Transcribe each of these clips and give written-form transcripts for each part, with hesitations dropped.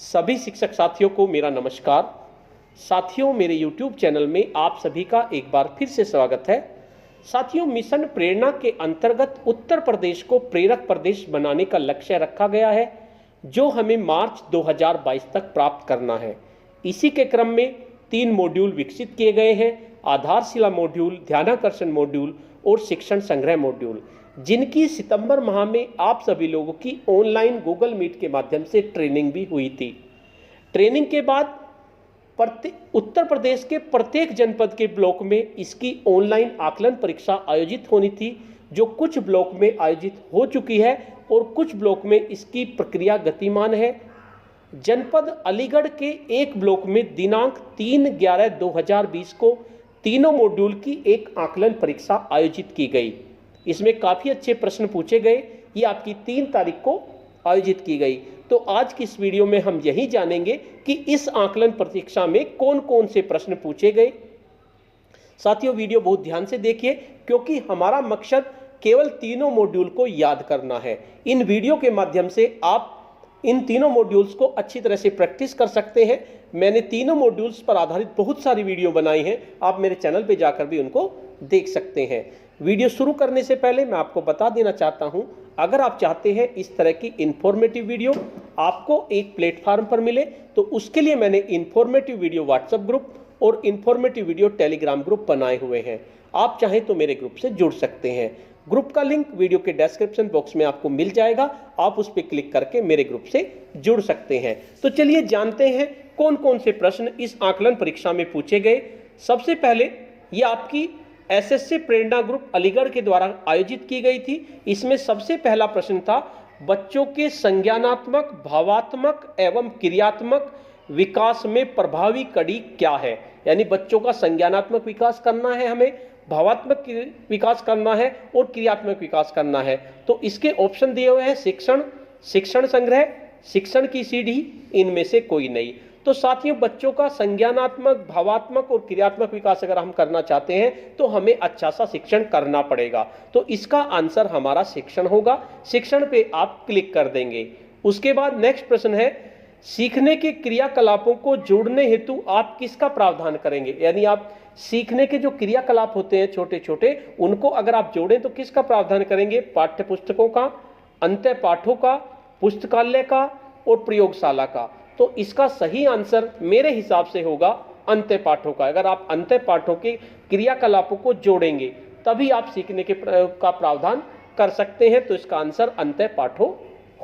सभी शिक्षक साथियों को मेरा नमस्कार। साथियों, मेरे YouTube चैनल में आप सभी का एक बार फिर से स्वागत है। साथियों, मिशन प्रेरणा के अंतर्गत उत्तर प्रदेश को प्रेरक प्रदेश बनाने का लक्ष्य रखा गया है, जो हमें मार्च 2022 तक प्राप्त करना है। इसी के क्रम में 3 मॉड्यूल विकसित किए गए हैं: आधारशिला मॉड्यूल, ध्यानाकर्षण मॉड्यूल और शिक्षण संग्रह मॉड्यूल, जिनकी सितंबर माह में आप सभी लोगों की ऑनलाइन गूगल मीट के माध्यम से ट्रेनिंग भी हुई थी। ट्रेनिंग के बाद उत्तर प्रदेश के प्रत्येक जनपद के ब्लॉक में इसकी ऑनलाइन आकलन परीक्षा आयोजित होनी थी, जो कुछ ब्लॉक में आयोजित हो चुकी है और कुछ ब्लॉक में इसकी प्रक्रिया गतिमान है। जनपद अलीगढ़ के एक ब्लॉक में दिनांक 3/11/2020 को तीनों मॉड्यूल की एक आकलन परीक्षा आयोजित की गई। इसमें काफ़ी अच्छे प्रश्न पूछे गए। ये आपकी 3 तारीख को आयोजित की गई। तो आज की इस वीडियो में हम यही जानेंगे कि इस आकलन परीक्षा में कौन कौन से प्रश्न पूछे गए। साथियों, वीडियो बहुत ध्यान से देखिए, क्योंकि हमारा मकसद केवल तीनों मॉड्यूल को याद करना है। इन वीडियो के माध्यम से आप इन तीनों मॉड्यूल्स को अच्छी तरह से प्रैक्टिस कर सकते हैं। मैंने तीनों मॉड्यूल्स पर आधारित बहुत सारी वीडियो बनाई हैं, आप मेरे चैनल पे जाकर भी उनको देख सकते हैं। वीडियो शुरू करने से पहले मैं आपको बता देना चाहता हूं, अगर आप चाहते हैं इस तरह की इन्फॉर्मेटिव वीडियो आपको एक प्लेटफार्म पर मिले, तो उसके लिए मैंने इन्फॉर्मेटिव वीडियो व्हाट्सएप ग्रुप और इन्फॉर्मेटिव वीडियो टेलीग्राम ग्रुप बनाए हुए हैं। आप चाहें तो मेरे ग्रुप से जुड़ सकते हैं। ग्रुप का लिंक वीडियो के डिस्क्रिप्शन बॉक्स में आपको मिल जाएगा, आप उस पर क्लिक करके मेरे ग्रुप से जुड़ सकते हैं। तो चलिए जानते हैं कौन कौन से प्रश्न इस आकलन परीक्षा में पूछे गए। सबसे पहले ये आपकी एसएससी प्रेरणा ग्रुप अलीगढ़ के द्वारा आयोजित की गई थी। इसमें सबसे पहला प्रश्न था, बच्चों के संज्ञानात्मक, भावात्मक एवं क्रियात्मक विकास में प्रभावी कड़ी क्या है। यानी बच्चों का संज्ञानात्मक विकास करना है, हमें भावात्मक विकास करना है और क्रियात्मक विकास करना है। तो इसके ऑप्शन दिए हुए हैं शिक्षण, शिक्षण संग्रह, शिक्षण की सीढ़ी, इनमें से कोई नहीं। तो साथियों, बच्चों का संज्ञानात्मक, भावात्मक और क्रियात्मक विकास अगर हम करना चाहते हैं तो हमें अच्छा सा शिक्षण करना पड़ेगा। तो इसका आंसर हमारा शिक्षण होगा। शिक्षण पे आप क्लिक कर देंगे। उसके बाद नेक्स्ट प्रश्न है, सीखने के क्रियाकलापों को जोड़ने हेतु आप किसका प्रावधान करेंगे। यानी आप सीखने के जो क्रियाकलाप होते हैं छोटे छोटे, उनको अगर आप जोड़ें तो किसका प्रावधान करेंगे। पाठ्य पुस्तकों का, अंत्य पाठों का, पुस्तकालय का और प्रयोगशाला का। तो इसका सही आंसर मेरे हिसाब से होगा अंत्य पाठों का। अगर आप अंत्य पाठों के क्रियाकलापों को जोड़ेंगे तभी आप सीखने के का प्रावधान कर सकते हैं। तो इसका आंसर अंत्य पाठों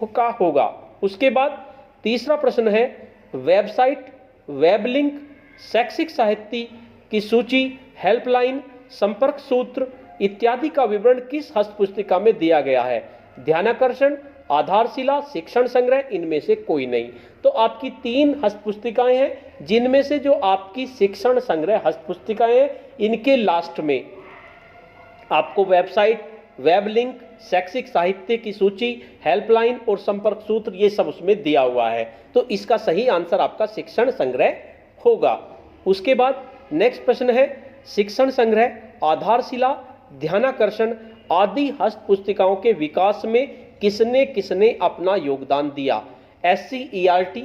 का होगा। उसके बाद तीसरा प्रश्न है, वेबसाइट, वेब लिंक, शैक्षिक साहित्य की सूची, हेल्पलाइन, संपर्क सूत्र इत्यादि का विवरण किस हस्तपुस्तिका में दिया गया है। ध्यानाकर्षण, आधारशिला, शिक्षण संग्रह, इनमें से कोई नहीं। तो आपकी 3 हस्तपुस्तिकाएं हैं, जिनमें से जो आपकी शिक्षण संग्रह हस्तपुस्तिकाएं हैं, इनके लास्ट में आपको वेबसाइट, वेब लिंक, शैक्षिक साहित्य की सूची, हेल्पलाइन और संपर्क सूत्र, ये सब उसमें दिया हुआ है। तो इसका सही आंसर आपका शिक्षण संग्रह होगा। उसके बाद नेक्स्ट प्रश्न है, शिक्षण संग्रह, आधारशिला, ध्यानाकर्षण आदि हस्तपुस्तिकाओं के विकास में किसने किसने अपना योगदान दिया। SCERT,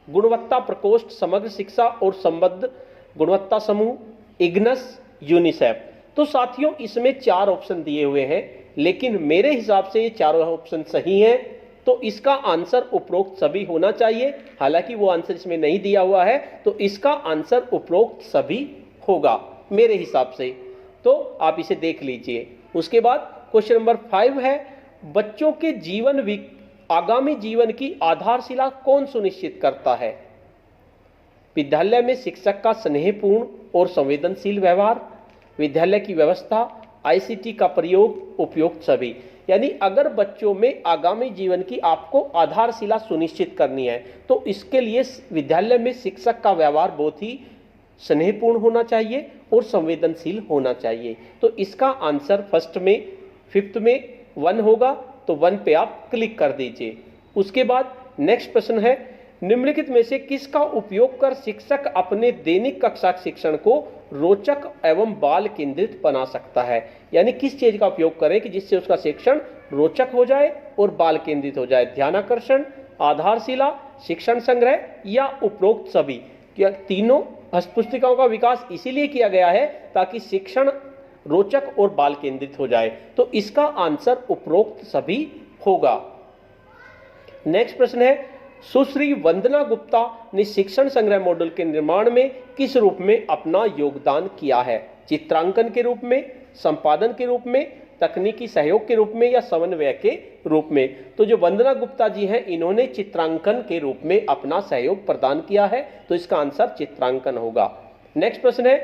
गुणवत्ता प्रकोष्ठ, समग्र शिक्षा और संबद्ध गुणवत्ता समूह, इग्नस, यूनिसेफ। तो साथियों, इसमें 4 ऑप्शन दिए हुए हैं, लेकिन मेरे हिसाब से ये चारों ऑप्शन सही हैं। तो इसका आंसर उपरोक्त सभी होना चाहिए। हालांकि वो आंसर इसमें नहीं दिया हुआ है, तो इसका आंसर उपरोक्त सभी होगा मेरे हिसाब से। तो आप इसे देख लीजिए। उसके बाद क्वेश्चन नंबर 5 है, बच्चों के आगामी जीवन की आधारशिला कौन सुनिश्चित करता है। विद्यालय में शिक्षक का स्नेहपूर्ण और संवेदनशील व्यवहार, विद्यालय की व्यवस्था, ICT का प्रयोग, उपयुक्त सभी। यानी अगर बच्चों में आगामी जीवन की आपको आधारशिला सुनिश्चित करनी है, तो इसके लिए विद्यालय में शिक्षक का व्यवहार बहुत ही स्नेहपूर्ण होना चाहिए और संवेदनशील होना चाहिए। तो इसका आंसर फर्स्ट में, 5th में 1 होगा। तो 1 पे आप क्लिक कर दीजिए। उसके बाद नेक्स्ट प्रश्न है, निम्नलिखित में से किसका उपयोग कर शिक्षक अपने दैनिक कक्षा शिक्षण को रोचक एवं बाल केंद्रित बना सकता है। यानी किस चीज का उपयोग करें कि जिससे उसका शिक्षण रोचक हो जाए और बाल केंद्रित हो जाए। ध्यानाकर्षण, आधारशिला, शिक्षण संग्रह या उपरोक्त सभी? क्या तीनों हस्तपुस्तिकाओं का विकास इसीलिए किया गया है ताकि शिक्षण रोचक और बाल केंद्रित हो जाए। तो इसका आंसर उपरोक्त सभी होगा। नेक्स्ट प्रश्न है, सुश्री वंदना गुप्ता ने शिक्षण संग्रह मॉड्यूल के निर्माण में किस रूप में अपना योगदान किया है? चित्रांकन के रूप में, संपादन के रूप में, तकनीकी सहयोग के रूप में या समन्वय के रूप में? तो जो वंदना गुप्ता जी हैं, इन्होंने चित्रांकन के रूप में अपना सहयोग प्रदान किया है, तो इसका आंसर चित्रांकन होगा। नेक्स्ट प्रश्न है,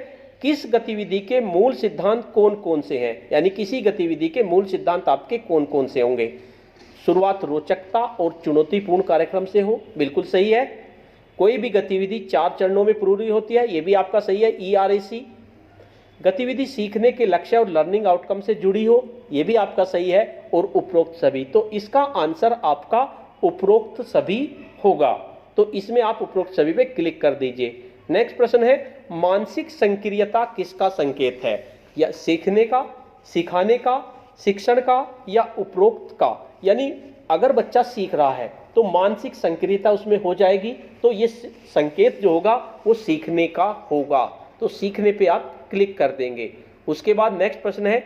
किस गतिविधि के मूल सिद्धांत कौन कौन से हैं? यानी किसी गतिविधि के मूल सिद्धांत आपके कौन कौन से होंगे? शुरुआत रोचकता और चुनौतीपूर्ण कार्यक्रम से हो, बिल्कुल सही है। कोई भी गतिविधि 4 चरणों में पूरी होती है, ये भी आपका सही है, ERAC। गतिविधि सीखने के लक्ष्य और लर्निंग आउटकम से जुड़ी हो, ये भी आपका सही है। और उपरोक्त सभी, तो इसका आंसर आपका उपरोक्त सभी होगा। तो इसमें आप उपरोक्त सभी पे क्लिक कर दीजिए। नेक्स्ट प्रश्न है, मानसिक संक्रियता किसका संकेत है? या सीखने का, सिखाने का, शिक्षण का या उपरोक्त का? यानी अगर बच्चा सीख रहा है तो मानसिक संक्रियता उसमें हो जाएगी, तो ये संकेत जो होगा वो सीखने का होगा। तो सीखने पे आप क्लिक कर देंगे। उसके बाद नेक्स्ट प्रश्न है,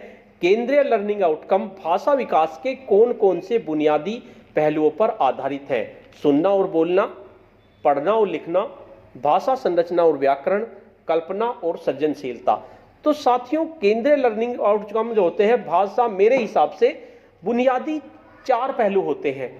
केंद्रीय लर्निंग आउटकम भाषा विकास के कौन कौन से बुनियादी पहलुओं पर आधारित है? सुनना और बोलना, पढ़ना और लिखना, भाषा संरचना और व्याकरण, कल्पना और सृजनशीलता। तो साथियों, केंद्रीय लर्निंग आउटकम जो होते हैं भाषा, मेरे हिसाब से बुनियादी 4 पहलू होते हैं।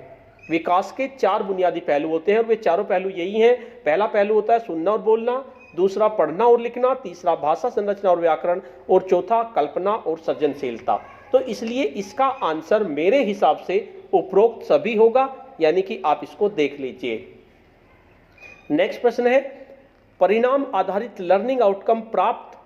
विकास के 4 बुनियादी पहलू होते हैं और वे चारों पहलू यही हैं। पहला पहलू होता है सुनना और बोलना, दूसरा पढ़ना और लिखना, तीसरा भाषा संरचना और व्याकरण और चौथा कल्पना और सृजनशीलता। तो इसलिए इसका आंसर मेरे हिसाब से उपरोक्त सभी होगा, यानी कि आप इसको देख लीजिए। नेक्स्ट प्रश्न है, परिणाम आधारित लर्निंग आउटकम प्राप्त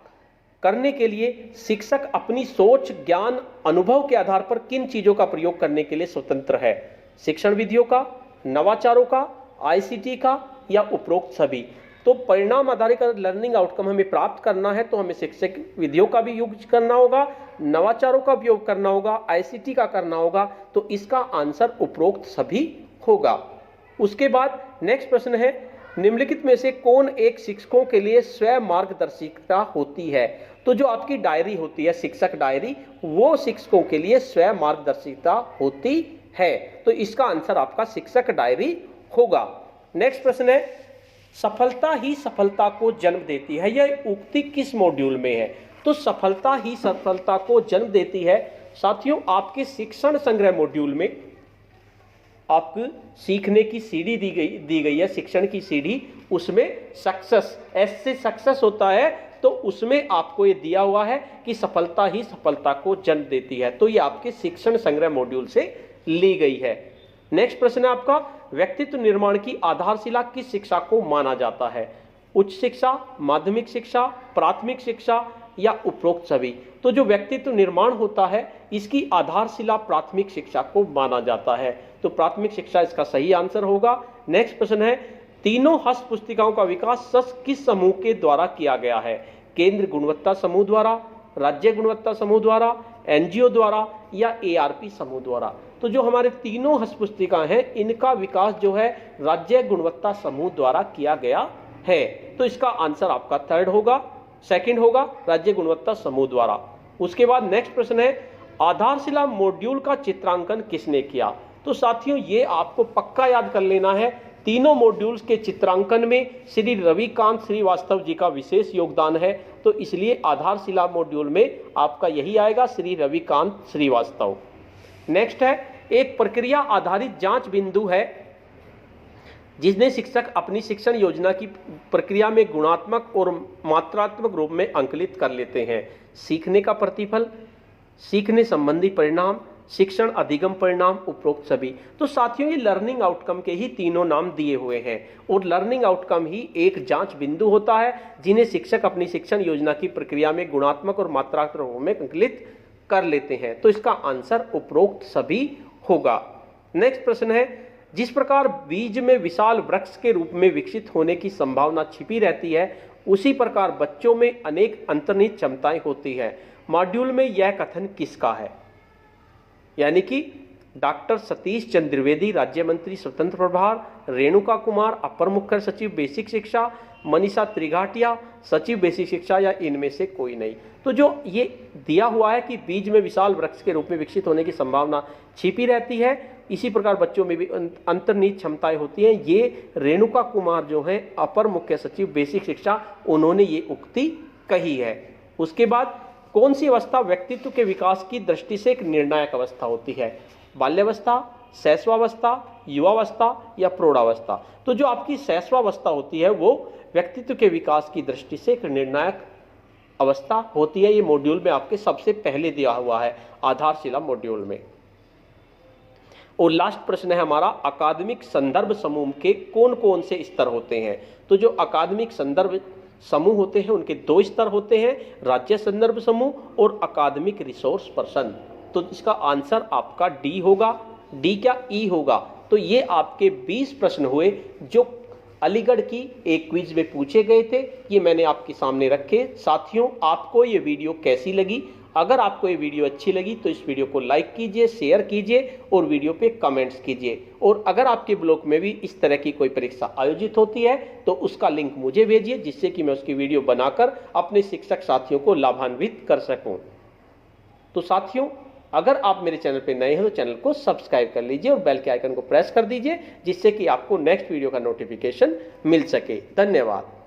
करने के लिए शिक्षक अपनी सोच, ज्ञान, अनुभव के आधार पर किन चीजों का प्रयोग करने के लिए स्वतंत्र है? शिक्षण विधियों का, नवाचारों का, ICT का या उपरोक्त सभी? तो परिणाम आधारित लर्निंग आउटकम हमें प्राप्त करना है तो हमें शिक्षक विधियों का भी यूज करना होगा, नवाचारों का उपयोग करना होगा, ICT का करना होगा। तो इसका आंसर उपरोक्त सभी होगा। उसके बाद नेक्स्ट प्रश्न है, निम्नलिखित में से कौन एक शिक्षकों के लिए स्वयं मार्गदर्शिका होती है? तो जो आपकी डायरी होती है, शिक्षक डायरी, वो शिक्षकों के लिए स्वयं मार्गदर्शिका होती है। तो इसका आंसर आपका शिक्षक डायरी होगा। नेक्स्ट प्रश्न है, सफलता ही सफलता को जन्म देती है, यह उक्ति किस मॉड्यूल में है? तो सफलता ही सफलता को जन्म देती है साथियों आपके शिक्षण संग्रह मॉड्यूल में आपको सीखने की सीढ़ी दी गई है, शिक्षण की सीढ़ी। उसमें सक्सेस, एस से सक्सेस होता है, तो उसमें आपको ये दिया हुआ है कि सफलता ही सफलता को जन्म देती है। तो ये आपके शिक्षण संग्रह मॉड्यूल से ली गई है। नेक्स्ट प्रश्न है आपका, व्यक्तित्व निर्माण की आधारशिला किस शिक्षा को माना जाता है? उच्च शिक्षा, माध्यमिक शिक्षा, प्राथमिक शिक्षा या उपरोक्त सभी? तो जो व्यक्तित्व निर्माण होता है इसकी आधारशिला प्राथमिक शिक्षा को माना जाता है। तो प्राथमिक शिक्षा इसका सही आंसर होगा। नेक्स्ट प्रश्न है, तीनों हस्त पुस्तिकाओं का विकास किस समूह के द्वारा किया गया है? केंद्र गुणवत्ता समूह द्वारा, राज्य गुणवत्ता समूह द्वारा, NGO द्वारा या ARP समूह द्वारा? तो जो हमारे तीनों हस्त पुस्तिका हैं इनका विकास जो है राज्य गुणवत्ता समूह द्वारा किया गया है। तो इसका आंसर आपका थर्ड होगा, सेकंड होगा, राज्य गुणवत्ता समूह द्वारा। उसके बाद नेक्स्ट प्रश्न है, आधारशिला मॉड्यूल का चित्रांकन किसने किया? तो साथियों ये आपको पक्का याद कर लेना है, तीनों मॉड्यूल्स के चित्रांकन में श्री रविकांत श्रीवास्तव जी का विशेष योगदान है। तो इसलिए आधारशिला मॉड्यूल में आपका यही आएगा, श्री रविकांत श्रीवास्तव। नेक्स्ट है, एक प्रक्रिया आधारित जांच बिंदु है जिसने शिक्षक अपनी शिक्षण योजना की प्रक्रिया में गुणात्मक और मात्रात्मक रूप में अंकलित कर लेते हैं। सीखने का प्रतिफल, सीखने संबंधी परिणाम, शिक्षण अधिगम परिणाम, उपरोक्त सभी। तो साथियों ये लर्निंग आउटकम के ही तीनों नाम दिए हुए हैं और लर्निंग आउटकम ही एक जांच बिंदु होता है जिन्हें शिक्षक अपनी शिक्षण योजना की प्रक्रिया में गुणात्मक और मात्रात्मक रूप में अंकलित कर लेते हैं। तो इसका आंसर उपरोक्त सभी होगा। नेक्स्ट प्रश्न है, जिस प्रकार बीज में विशाल वृक्ष के रूप में विकसित होने की संभावना छिपी रहती है उसी प्रकार बच्चों में अनेक अंतर्निहित क्षमताएं होती हैं। मॉड्यूल में यह कथन किसका है? यानी कि डॉक्टर सतीश चंद्र द्विवेदी राज्य मंत्री स्वतंत्र प्रभार, रेणुका कुमार अपर मुख्य सचिव बेसिक शिक्षा, मनीषा त्रिघाटिया सचिव बेसिक शिक्षा, या इनमें से कोई नहीं। तो जो ये दिया हुआ है कि बीज में विशाल वृक्ष के रूप में विकसित होने की संभावना छिपी रहती है, इसी प्रकार बच्चों में भी अंतर्निहित क्षमताएं होती हैं, ये रेणुका कुमार जो है अपर मुख्य सचिव बेसिक शिक्षा, उन्होंने ये उक्ति कही है। उसके बाद कौन सी अवस्था व्यक्तित्व के विकास की दृष्टि से एक निर्णायक अवस्था होती है? बाल्यावस्था, शैशवावस्था, युवावस्था या प्रौढ़ावस्था? तो जो आपकी शैशवावस्था होती है वो व्यक्तित्व के विकास की दृष्टि से एक निर्णायक अवस्था होती है। ये मॉड्यूल में आपके सबसे पहले दिया हुआ है, आधारशिला मॉड्यूल में। और लास्ट प्रश्न है हमारा, अकादमिक संदर्भ समूह के कौन कौन से स्तर होते हैं? तो जो अकादमिक संदर्भ समूह होते हैं उनके 2 स्तर होते हैं, राज्य संदर्भ समूह और अकादमिक रिसोर्स पर्सन। तो इसका आंसर आपका डी होगा। डी क्या ई होगा? तो ये आपके 20 प्रश्न हुए जो अलीगढ़ की एक क्विज में पूछे गए थे, ये मैंने आपके सामने रखे। साथियों, आपको ये वीडियो कैसी लगी? अगर आपको ये वीडियो अच्छी लगी तो इस वीडियो को लाइक कीजिए, शेयर कीजिए और वीडियो पे कमेंट्स कीजिए। और अगर आपके ब्लॉक में भी इस तरह की कोई परीक्षा आयोजित होती है तो उसका लिंक मुझे भेजिए, जिससे कि मैं उसकी वीडियो बनाकर अपने शिक्षक साथियों को लाभान्वित कर सकूं। तो साथियों, अगर आप मेरे चैनल पे नए हैं तो चैनल को सब्सक्राइब कर लीजिए और बेल के आइकन को प्रेस कर दीजिए, जिससे कि आपको नेक्स्ट वीडियो का नोटिफिकेशन मिल सके। धन्यवाद।